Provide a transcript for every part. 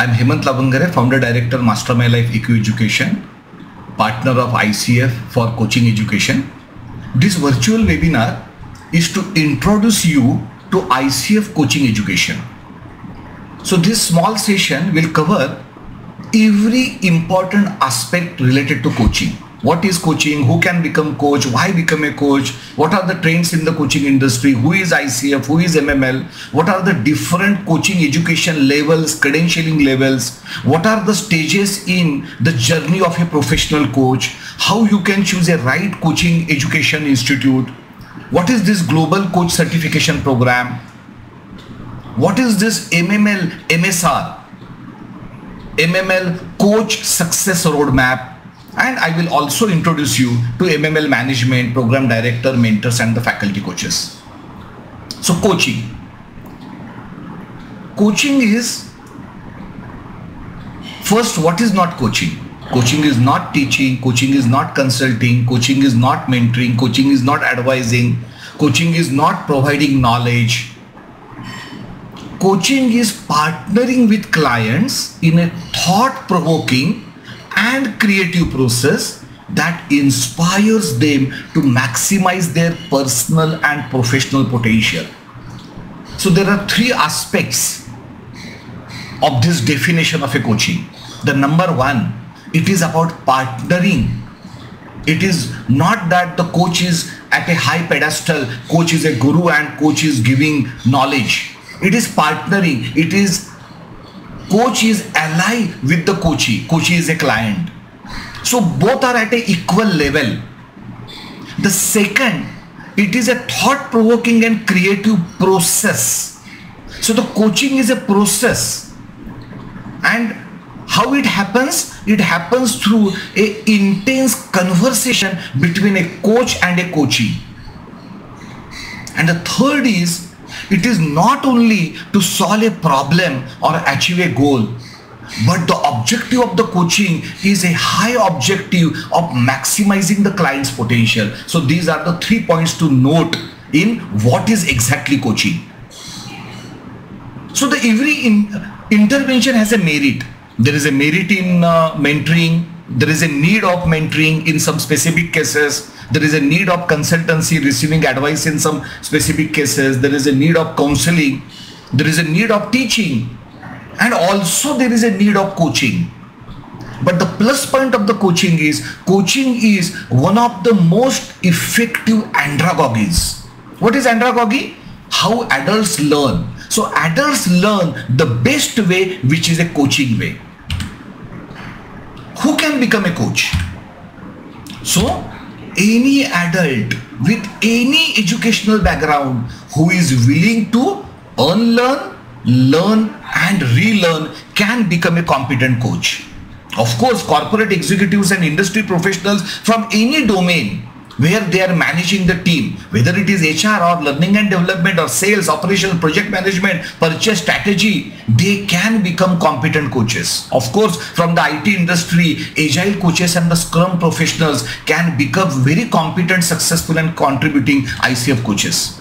I'm Hemant, Founder Director, Master My Life EQ Education, partner of ICF for Coaching Education. This virtual webinar is to introduce you to ICF Coaching Education. So this small session will cover every important aspect related to coaching. What is coaching? Who can become coach? Why become a coach? What are the trends in the coaching industry? Who is ICF? Who is MML? What are the different coaching education levels, credentialing levels? What are the stages in the journey of a professional coach? How you can choose a right coaching education institute? What is this global coach certification program? What is this MML MSR? MML Coach Success Roadmap? And I will also introduce you to MML management, program director, mentors and the faculty coaches. So coaching. Coaching is, first, what is not coaching? Coaching is not teaching, coaching is not consulting, coaching is not mentoring, coaching is not advising, coaching is not providing knowledge. Coaching is partnering with clients in a thought-provoking and creative process that inspires them to maximize their personal and professional potential. So there are three aspects of this definition of a coaching. The number one, it is about partnering. It is not that the coach is at a high pedestal, coach is a guru and coach is giving knowledge. It is partnering. It is coach is ally with the coachee. Coachee is a client. So both are at an equal level. The second, it is a thought-provoking and creative process. So the coaching is a process. And how it happens? It happens through an intense conversation between a coach and a coachee. And the third is, it is not only to solve a problem or achieve a goal, but the objective of the coaching is a high objective of maximizing the client's potential. So these are the 3 points to note in what is exactly coaching. So the every intervention has a merit. There is a merit in mentoring. There is a need of mentoring in some specific cases. There is a need of consultancy, receiving advice in some specific cases. There is a need of counseling. There is a need of teaching. And also there is a need of coaching. But the plus point of the coaching is one of the most effective andragogies. What is andragogy? How adults learn. So adults learn the best way, which is a coaching way. Who can become a coach? So any adult with any educational background who is willing to unlearn, learn and relearn can become a competent coach. Of course, corporate executives and industry professionals from any domain where they are managing the team, whether it is HR or learning and development or sales, operations, project management, purchase strategy, they can become competent coaches. Of course, from the IT industry, agile coaches and the scrum professionals can become very competent, successful and contributing ICF coaches.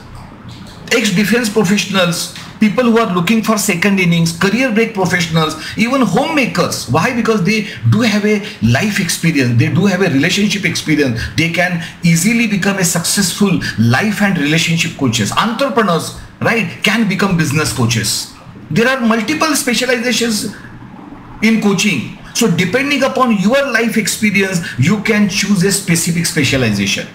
Ex-defense professionals, people who are looking for second innings, career break professionals, even homemakers. Why? Because they do have a life experience. They do have a relationship experience. They can easily become a successful life and relationship coaches. Entrepreneurs, right, can become business coaches. There are multiple specializations in coaching. So depending upon your life experience, you can choose a specific specialization.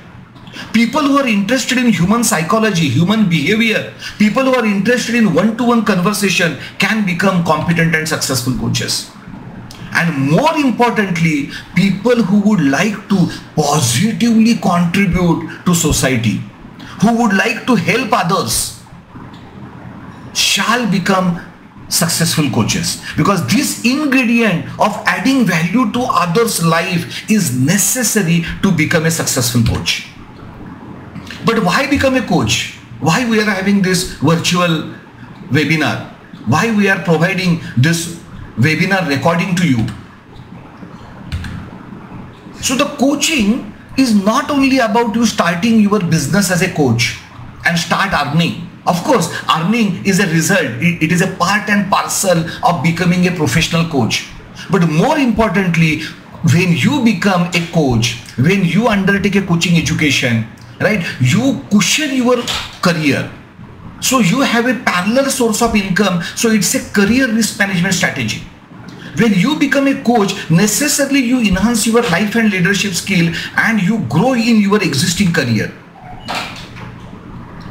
People who are interested in human psychology, human behavior, people who are interested in one-to-one conversation can become competent and successful coaches. And more importantly, people who would like to positively contribute to society, who would like to help others, shall become successful coaches, because this ingredient of adding value to others' life is necessary to become a successful coach. But why become a coach? Why we are having this virtual webinar? Why we are providing this webinar recording to you? So the coaching is not only about you starting your business as a coach and start earning. Of course, earning is a result. It is a part and parcel of becoming a professional coach. But more importantly, when you become a coach, when you undertake a coaching education, right, you cushion your career. So you have a parallel source of income. So it's a career risk management strategy. When you become a coach, necessarily you enhance your life and leadership skill and you grow in your existing career.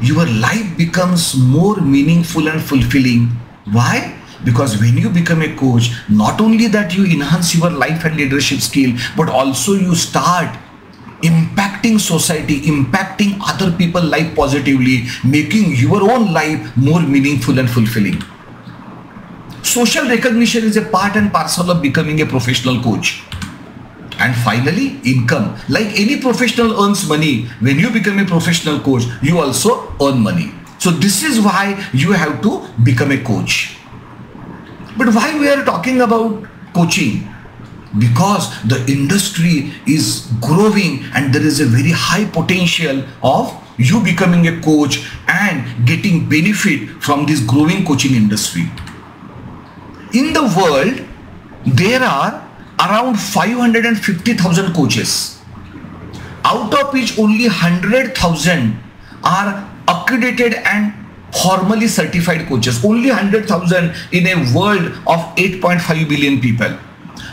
Your life becomes more meaningful and fulfilling. Why? Because when you become a coach, not only that you enhance your life and leadership skill, but also you start impacting society, impacting other people's life positively, making your own life more meaningful and fulfilling. Social recognition is a part and parcel of becoming a professional coach. And finally, income. Like any professional earns money, when you become a professional coach, you also earn money. So this is why you have to become a coach. But why we are talking about coaching? Because the industry is growing and there is a very high potential of you becoming a coach and getting benefit from this growing coaching industry. In the world, there are around 550,000 coaches, out of which only 100,000 are accredited and formally certified coaches. Only 100,000 in a world of 8.5 billion people.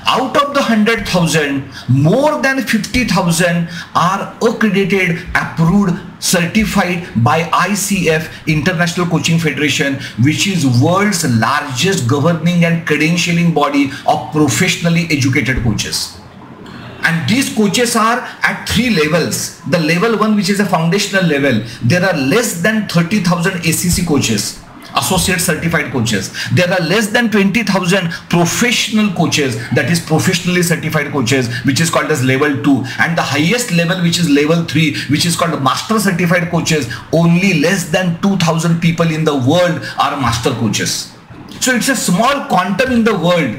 Out of the 100,000, more than 50,000 are accredited, approved, certified by ICF, International Coaching Federation, which is world's largest governing and credentialing body of professionally educated coaches. And these coaches are at 3 levels. The level 1, which is a foundational level, there are less than 30,000 ACC coaches, associate certified coaches. There are less than 20,000 professional coaches, that is professionally certified coaches, which is called as level 2. And the highest level, which is level 3, which is called master certified coaches, only less than 2,000 people in the world are master coaches. So it's a small quantum in the world.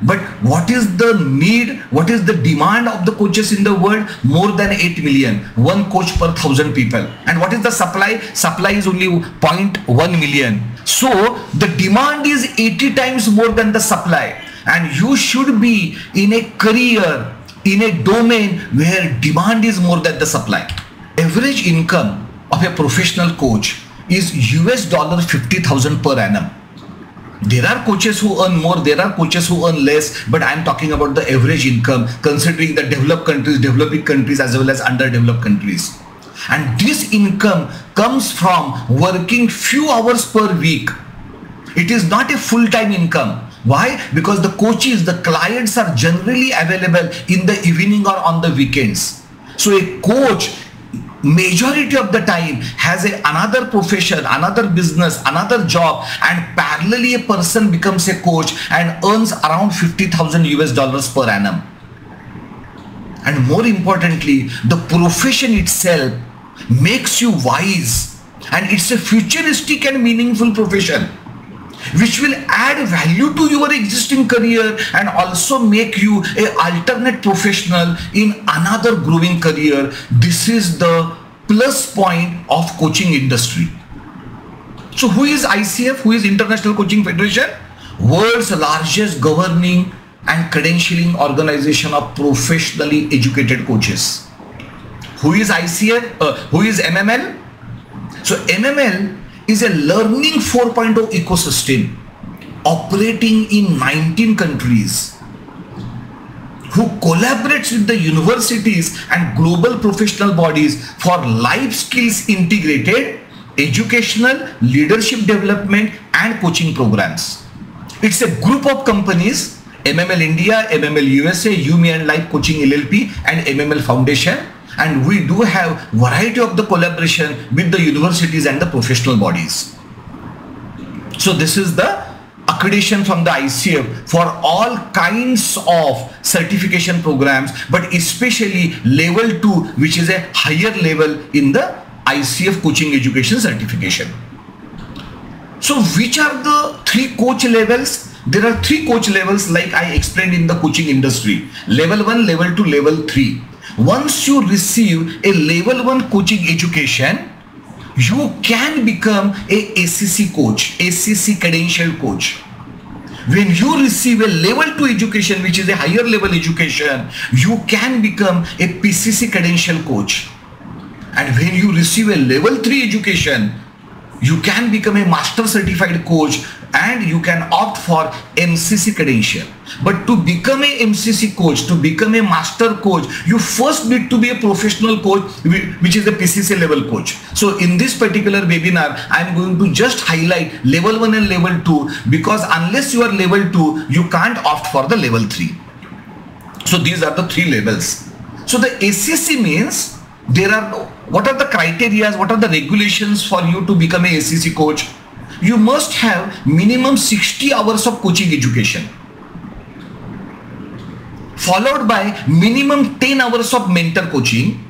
But what is the need, what is the demand of the coaches in the world? More than 8 million, 1 coach per 1,000 people. And what is the supply? Supply is only 0.1 million. So the demand is 80 times more than the supply. And you should be in a career, in a domain where demand is more than the supply. Average income of a professional coach is $50,000 per annum. There are coaches who earn more, there are coaches who earn less, but I am talking about the average income considering the developed countries, developing countries as well as underdeveloped countries. And this income comes from working few hours per week. It is not a full-time income. Why? Because the coaches, the clients are generally available in the evening or on the weekends. So a coach majority of the time has another profession, another business, another job, and parallelly a person becomes a coach and earns around $50,000 per annum. And more importantly, the profession itself makes you wise, and it's a futuristic and meaningful profession which will add value to your existing career and also make you an alternate professional in another growing career. This is the plus point of coaching industry. So who is ICF? Who is International Coaching Federation? World's largest governing and credentialing organization of professionally educated coaches. Who is ICF? Who is MML? So MML is a learning 4.0 ecosystem operating in 19 countries, who collaborates with the universities and global professional bodies for life skills integrated educational, leadership development and coaching programs. It's a group of companies: MML India, MML USA, UME and Life Coaching LLP and MML Foundation. And we do have variety of the collaboration with the universities and the professional bodies. So this is the accreditation from the ICF for all kinds of certification programs, but especially level 2, which is a higher level in the ICF coaching education certification. So which are the 3 coach levels? There are 3 coach levels like I explained in the coaching industry: level 1, level 2, level 3. Once you receive a level 1 coaching education, you can become a ACC coach, ACC credential coach. When you receive a level 2 education, which is a higher level education, you can become a PCC credential coach. And when you receive a level 3 education, you can become a master certified coach and you can opt for MCC credential. But to become a MCC coach, to become a master coach, you first need to be a professional coach, which is a PCC level coach. So in this particular webinar, I am going to just highlight level 1 and level 2, because unless you are level 2, you can't opt for the level 3. So these are the 3 levels. So the ACC means what are the criteria, what are the regulations for you to become a ACC coach? You must have minimum 60 hours of coaching education, followed by minimum 10 hours of mentor coaching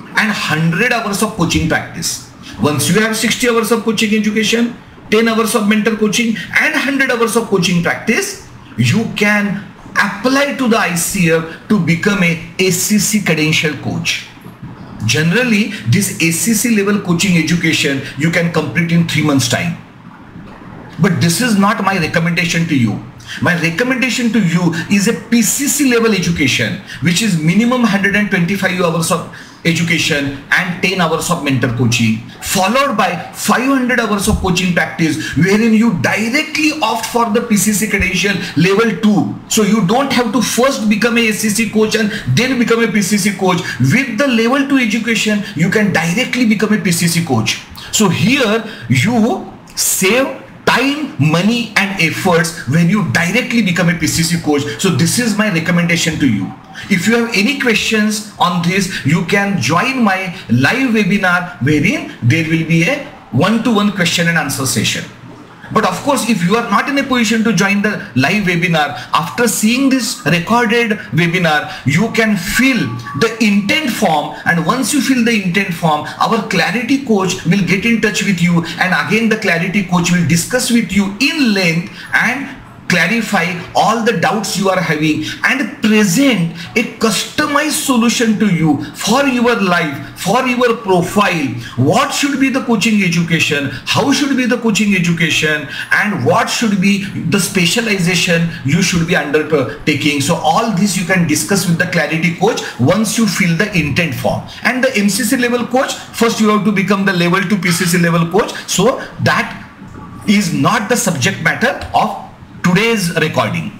and 100 hours of coaching practice. Once you have 60 hours of coaching education, 10 hours of mentor coaching and 100 hours of coaching practice, you can apply to the ICF to become a ACC credential coach. Generally, this ACC level coaching education you can complete in 3 months time. But this is not my recommendation to you. My recommendation to you is a PCC level education, which is minimum 125 hours of education and 10 hours of mentor coaching, followed by 500 hours of coaching practice, wherein you directly opt for the PCC credential level 2. So you don't have to first become a ACC coach and then become a PCC coach. With the level 2 education, you can directly become a PCC coach. So here you save time, money and efforts when you directly become a PCC coach. So this is my recommendation to you. If you have any questions on this, you can join my live webinar, wherein there will be a one-to-one question and answer session. But of course, if you are not in a position to join the live webinar, after seeing this recorded webinar, you can fill the intent form, and once you fill the intent form, our clarity coach will get in touch with you, and again the clarity coach will discuss with you in length and clarify all the doubts you are having and present a customized solution to you for your life, for your profile. What should be the coaching education, how should be the coaching education, and what should be the specialization you should be undertaking. So all this you can discuss with the clarity coach once you fill the intent form. And the MCC level coach, first you have to become the level 2 PCC level coach. So that is not the subject matter of today's recording.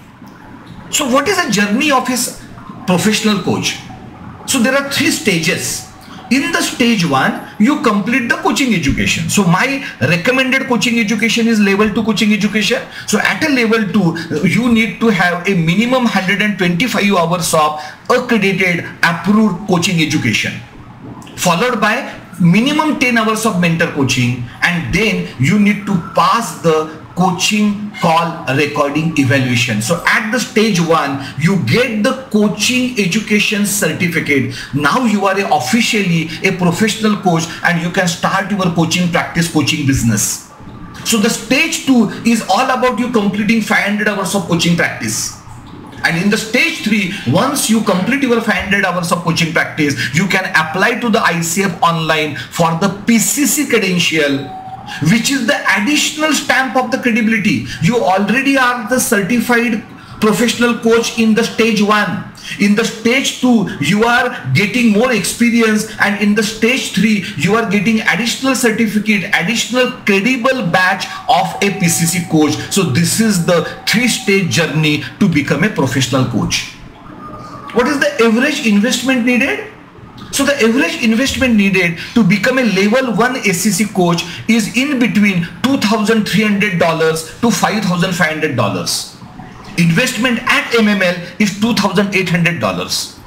So what is the journey of his professional coach? So there are 3 stages. In the stage 1, you complete the coaching education. So my recommended coaching education is level 2 coaching education. So at a level 2, you need to have a minimum 125 hours of accredited approved coaching education, followed by minimum 10 hours of mentor coaching, and then you need to pass the coaching call recording evaluation. So at the stage 1, you get the coaching education certificate. Now you are officially a professional coach and you can start your coaching practice, coaching business. So the stage 2 is all about you completing 500 hours of coaching practice. And in the stage 3, once you complete your 500 hours of coaching practice, you can apply to the ICF online for the PCC credential, which is the additional stamp of the credibility. You already are the certified professional coach in the stage 1. In the stage 2, you are getting more experience, and in the stage 3, you are getting additional certificate, additional credible badge of a PCC coach. So this is the 3-stage journey to become a professional coach. What is the average investment needed? So the average investment needed to become a level 1 ACC coach is in between $2,300 to $5,500. Investment at MML is $2,800.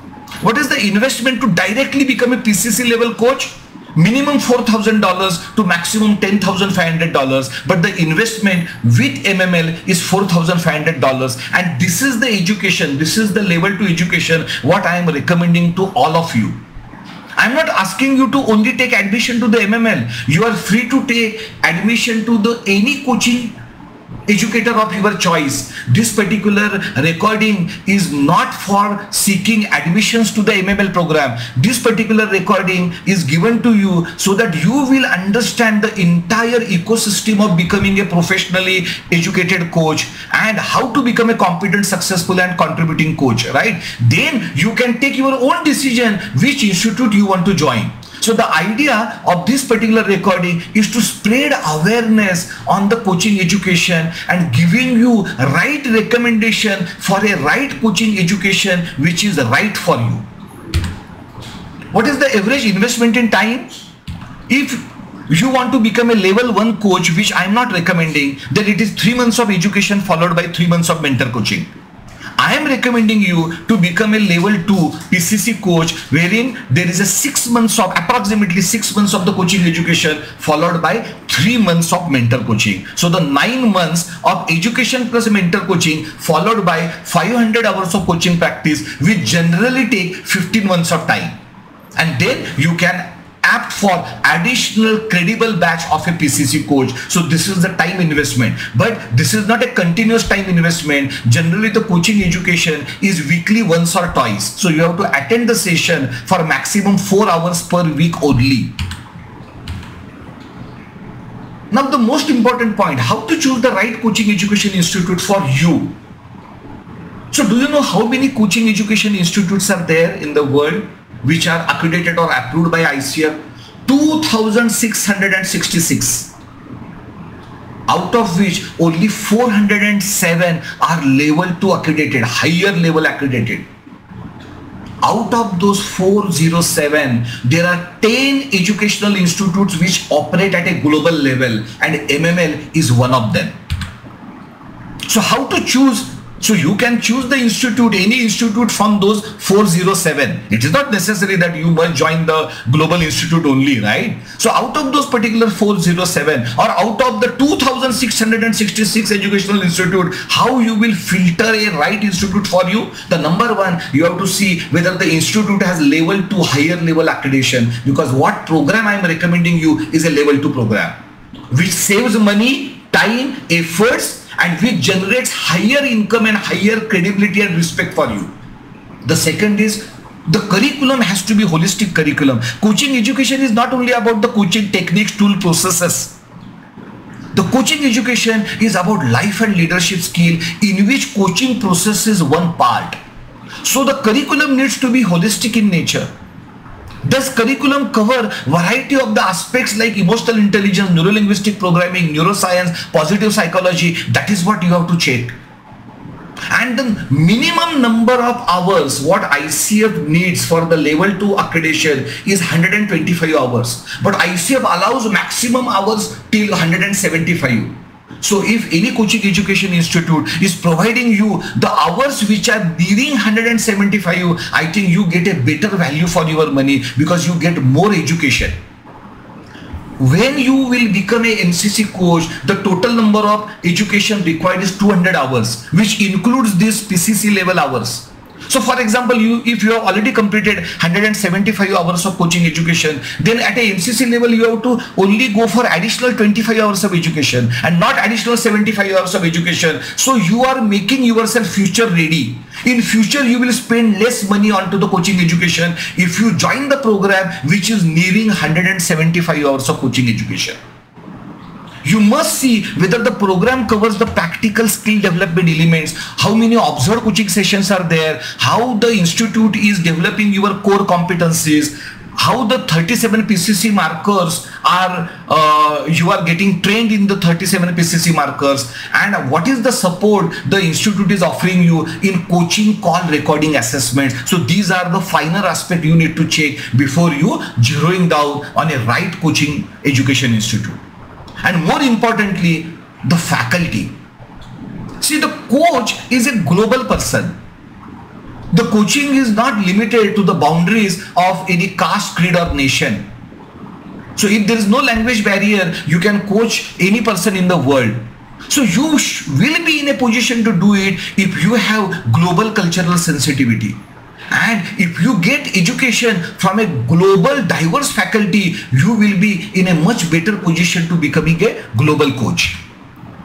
What is the investment to directly become a PCC level coach? Minimum $4,000 to maximum $10,500, but the investment with MML is $4,500. And this is the education, this is the level 2 education what I am recommending to all of you. I'm not asking you to only take admission to the MML. You are free to take admission to the any coaching educator of your choice. This particular recording is not for seeking admissions to the MML program. This particular recording is given to you so that you will understand the entire ecosystem of becoming a professionally educated coach and how to become a competent, successful and contributing coach, right? Then you can take your own decision which institute you want to join. So the idea of this particular recording is to spread awareness on the coaching education and giving you right recommendation for a right coaching education which is right for you. What is the average investment in time? If you want to become a level 1 coach, which I am not recommending, then it is 3 months of education followed by 3 months of mentor coaching. I am recommending you to become a level 2 PCC coach, wherein there is a approximately 6 months of the coaching education followed by 3 months of mentor coaching. So the 9 months of education plus mentor coaching followed by 500 hours of coaching practice, which generally take 15 months of time. And then you can apt for additional credible batch of a PCC coach. So this is the time investment, but this is not a continuous time investment. Generally the coaching education is weekly, once or twice. So you have to attend the session for maximum 4 hours per week only. Now the most important point, how to choose the right coaching education institute for you. So do you know how many coaching education institutes are there in the world which are accredited or approved by ICF? 2,666, out of which only 407 are level 2 accredited, higher level accredited. Out of those 407, there are 10 educational institutes which operate at a global level, and MML is one of them. So how to choose? So you can choose the institute, any institute from those 407. It is not necessary that you must join the global institute only, right? So out of those particular 407 or out of the 2,666 educational institute, how you will filter a right institute for you? The number one, you have to see whether the institute has level 2 higher level accreditation, because what program I am recommending you is a level 2 program which saves money, time, efforts, and which generates higher income and higher credibility and respect for you. The second is the curriculum has to be holistic curriculum. Coaching education is not only about the coaching techniques, tool, processes. The coaching education is about life and leadership skill, in which coaching process is one part. So the curriculum needs to be holistic in nature. Does curriculum cover variety of the aspects like emotional intelligence, neuro-linguistic programming, neuroscience, positive psychology? That is what you have to check. And the minimum number of hours what ICF needs for the level 2 accreditation is 125 hours. But ICF allows maximum hours till 175. So if any coaching education institute is providing you the hours which are nearing 175, I think you get a better value for your money because you get more education. When you will become a MCC coach, the total number of education required is 200 hours, which includes these PCC level hours. So for example, if you have already completed 175 hours of coaching education, then at a MCC level you have to only go for additional 25 hours of education and not additional 75 hours of education. So you are making yourself future ready. In future you will spend less money onto the coaching education if you join the program which is nearing 175 hours of coaching education. You must see whether the program covers the practical skill development elements, how many observed coaching sessions are there, how the institute is developing your core competencies, how the 37 PCC markers are, you are getting trained in the 37 PCC markers, and what is the support the institute is offering you in coaching call recording assessment. So these are the finer aspects you need to check before you zeroing down on a right coaching education institute. And more importantly, the faculty. See, the coach is a global person. The coaching is not limited to the boundaries of any caste, creed or nation. So if there is no language barrier, you can coach any person in the world. So you will be in a position to do it if you have global cultural sensitivity. And if you get education from a global diverse faculty, you will be in a much better position to becoming a global coach.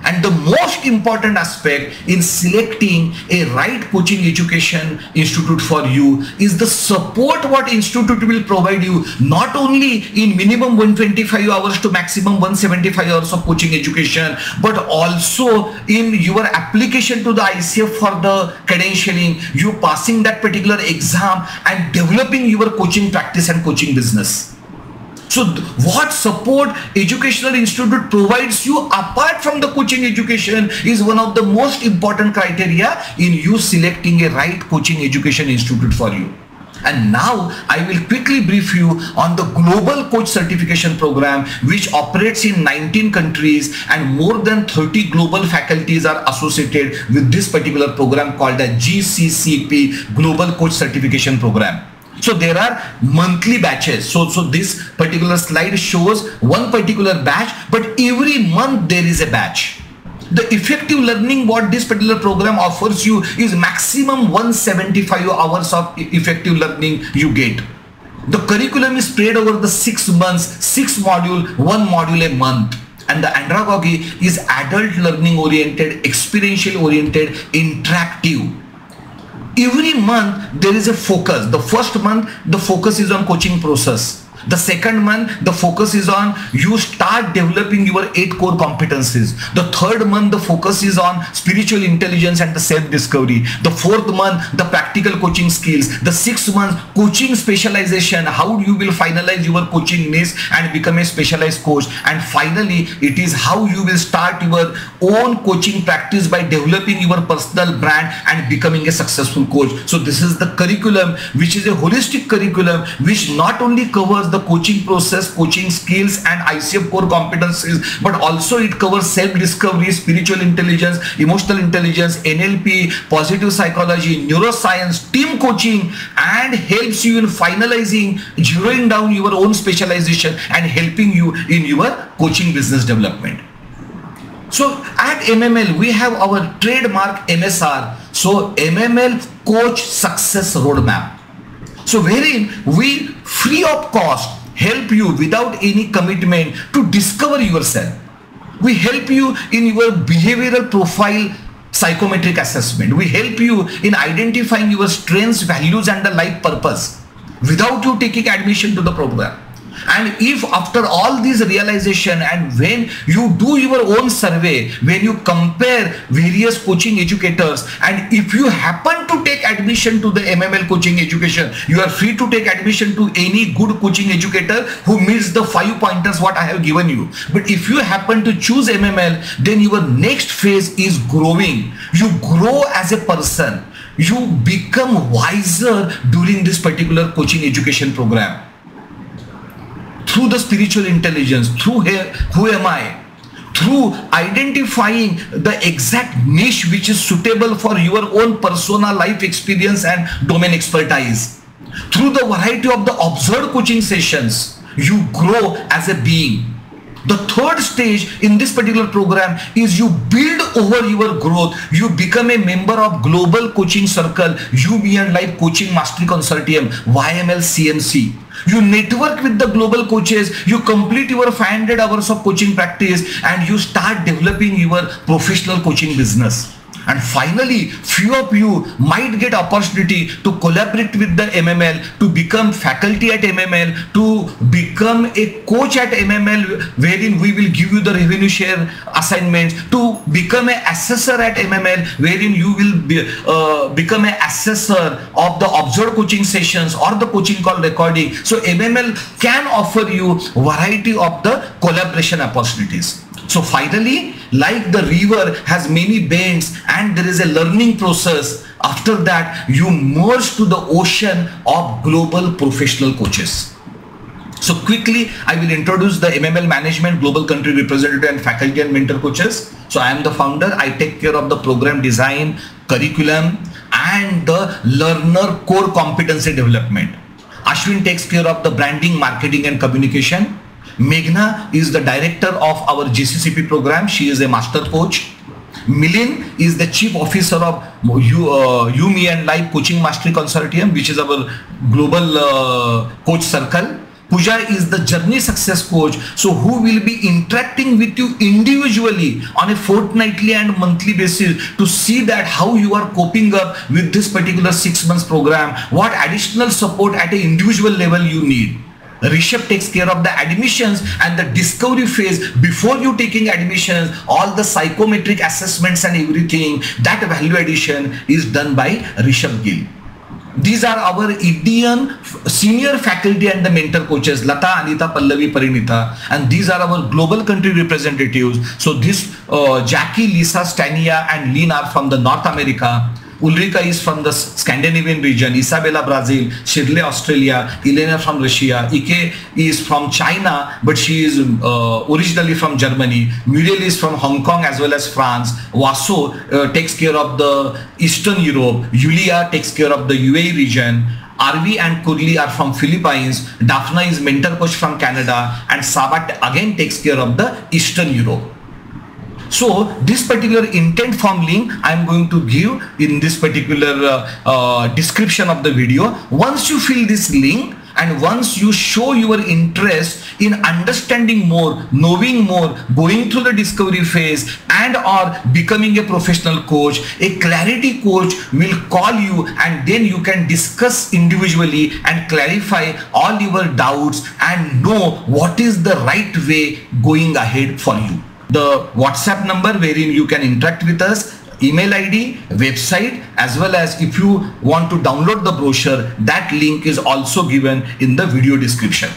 And the most important aspect in selecting a right coaching education institute for you is the support what institute will provide you, not only in minimum 125 hours to maximum 175 hours of coaching education, but also in your application to the ICF for the credentialing, you passing that particular exam and developing your coaching practice and coaching business. So what support educational institute provides you apart from the coaching education is one of the most important criteria in you selecting a right coaching education institute for you. And now I will quickly brief you on the Global Coach Certification Program, which operates in 19 countries and more than 30 global faculties are associated with this particular program called the GCCP Global Coach Certification Program. So there are monthly batches. So this particular slide shows one particular batch, but every month there is a batch. The effective learning what this particular program offers you is maximum 175 hours of effective learning you get. The curriculum is spread over the 6 months, 6 module, 1 module a month. And the andragogy is adult learning oriented, experiential oriented, interactive. Every month there is a focus. The first month the focus is on coaching process. The second month the focus is on you start developing your 8 core competencies. The third month the focus is on spiritual intelligence and the self-discovery. The fourth month the practical coaching skills. The 6th month coaching specialization, how you will finalize your coaching niche and become a specialized coach. And finally it is how you will start your own coaching practice by developing your personal brand and becoming a successful coach. So this is the curriculum, which is a holistic curriculum which not only covers the coaching process, coaching skills and ICF core competencies, but also it covers self-discovery, spiritual intelligence, emotional intelligence, NLP, positive psychology, neuroscience, team coaching, and helps you in finalizing, zeroing down your own specialization and helping you in your coaching business development. So at MML we have our trademark MSR, so MML Coach Success Roadmap. So wherein we free of cost help you without any commitment to discover yourself. We help you in your behavioral profile psychometric assessment. We help you in identifying your strengths, values and the life purpose without you taking admission to the program. And if after all this realization and when you do your own survey, when you compare various coaching educators, and if you happen to take admission to the MML coaching education, you are free to take admission to any good coaching educator who meets the 5 pointers what I have given you. But if you happen to choose MML, then your next phase is growing. You grow as a person. You become wiser during this particular coaching education program. Through the spiritual intelligence, through who am I, through identifying the exact niche which is suitable for your own persona, life experience and domain expertise. Through the variety of the observed coaching sessions, you grow as a being. The third stage in this particular program is you build over your growth. You become a member of Global Coaching Circle, Me and Life Coaching Mastery Consortium, YML CMC. You network with the global coaches, you complete your 500 hours of coaching practice and you start developing your professional coaching business. And finally, few of you might get opportunity to collaborate with the MML, to become faculty at MML, to become a coach at MML, wherein we will give you the revenue share assignments, to become an assessor at MML, wherein you will become an assessor of the observed coaching sessions or the coaching call recording. So MML can offer you variety of the collaboration opportunities. So finally, like the river has many bends and there is a learning process, after that you merge to the ocean of global professional coaches. So quickly I will introduce the MML management, global country representative and faculty and mentor coaches. So I am the founder. I take care of the program design, curriculum and the learner core competency development. Ashwin takes care of the branding, marketing and communication. Meghna is the director of our GCCP program. She is a master coach. Milin is the chief officer of Me and Life Coaching Mastery Consortium, which is our global coach circle. Pooja is the journey success coach, so who will be interacting with you individually on a fortnightly and monthly basis to see that how you are coping up with this particular 6 months program, what additional support at an individual level you need. Rishabh takes care of the admissions and the discovery phase before you taking admissions, all the psychometric assessments and everything. That value addition is done by Rishabh Gill. These are our Indian senior faculty and the mentor coaches, Lata, Anita, Pallavi, Parinita, and these are our global country representatives. So this Jackie, Lisa, Stania and Lynn are from the North America. Ulrika is from the Scandinavian region, Isabella Brazil, Shirley Australia, Elena from Russia, Ike is from China but she is originally from Germany, Muriel is from Hong Kong as well as France, Vaso takes care of the Eastern Europe, Yulia takes care of the UAE region, Arvi and Kurli are from Philippines, Daphna is mentor coach from Canada, and Sabat again takes care of the Eastern Europe. So this particular intent form link I am going to give in this particular description of the video. Once you fill this link and once you show your interest in understanding more, knowing more, going through the discovery phase and or becoming a professional coach, a clarity coach will call you and then you can discuss individually and clarify all your doubts and know what is the right way going ahead for you. The WhatsApp number wherein you can interact with us, email ID, website, as well as if you want to download the brochure, that link is also given in the video description.